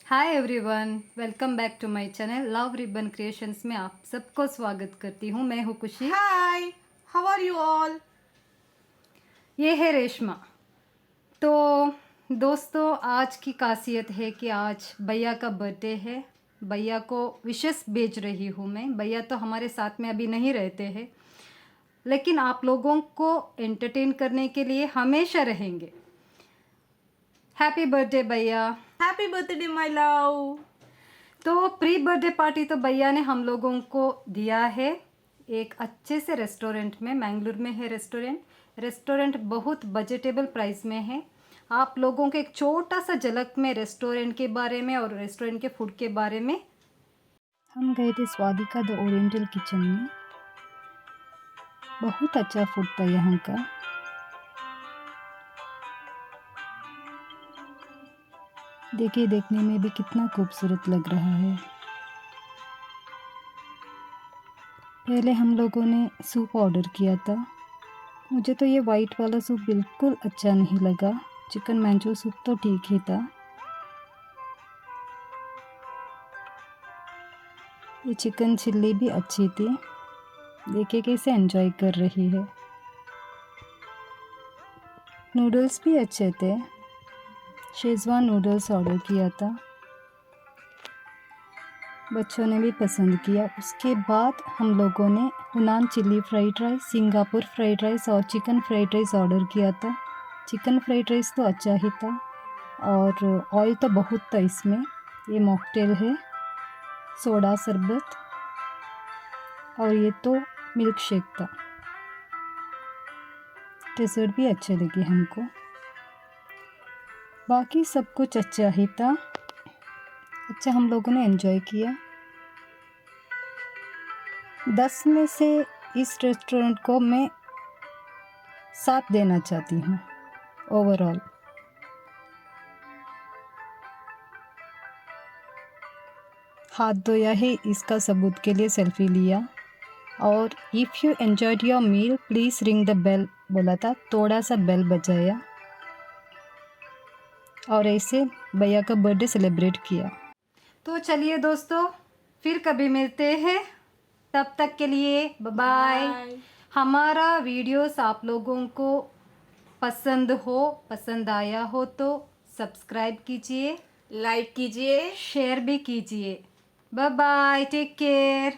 Hi everyone, welcome back to my channel Love Ribbon Creations में आप सबको स्वागत करती हूँ। मैं हूँ Khushi. Hi, how are you all? ये है रेशमा। तो दोस्तों, आज की खासियत है कि आज भैया का बर्थडे है। भैया को विशेष भेज रही हूँ मैं। भैया तो हमारे साथ में अभी नहीं रहते हैं, लेकिन आप लोगों को एंटरटेन करने के लिए हमेशा रहेंगे। हैप्पी बर्थडे भैया। Happy birthday my love. तो प्री बर्थडे पार्टी तो भैया ने हम लोगों को दिया है एक अच्छे से रेस्टोरेंट में। मैंगलोर में है रेस्टोरेंट बहुत बजटेबल प्राइस में है। आप लोगों को एक छोटा सा झलक में रेस्टोरेंट के बारे में और रेस्टोरेंट के फूड के बारे में। हम गए थे स्वादिका द ओरिएंटल किचन में। बहुत अच्छा फूड था यहाँ का। देखिए, देखने में भी कितना खूबसूरत लग रहा है। पहले हम लोगों ने सूप ऑर्डर किया था। मुझे तो ये वाइट वाला सूप बिल्कुल अच्छा नहीं लगा। चिकन मैंचो सूप तो ठीक ही था। ये चिकन चिल्ली भी अच्छी थी। देखिए कैसे एंजॉय कर रही है। नूडल्स भी अच्छे थे। शेजवान नूडल्स ऑर्डर किया था। बच्चों ने भी पसंद किया। उसके बाद हम लोगों ने Hunan chilli fried rice, Singapore fried rice और चिकन फ्राइड राइस ऑर्डर किया था। चिकन फ्राइड राइस तो अच्छा ही था और ऑयल तो बहुत था इसमें। ये मॉकटेल है, सोडा शरबत, और ये तो मिल्क शेक था। डेजर्ट भी अच्छे लगे हमको। बाकी सब कुछ अच्छा ही था। अच्छा, हम लोगों ने एंजॉय किया। 10 में से इस रेस्टोरेंट को मैं 7 देना चाहती हूँ ओवरऑल। हाथ धोया है इसका सबूत के लिए सेल्फी लिया। और if you enjoyed your meal please ring the bell बोला था। थोड़ा सा बेल बजाया और ऐसे भैया का बर्थडे सेलिब्रेट किया। तो चलिए दोस्तों, फिर कभी मिलते हैं। तब तक के लिए बाय बाय। हमारा वीडियोस आप लोगों को पसंद आया हो तो सब्सक्राइब कीजिए, लाइक कीजिए। शेयर भी कीजिए। Bye bye, take care.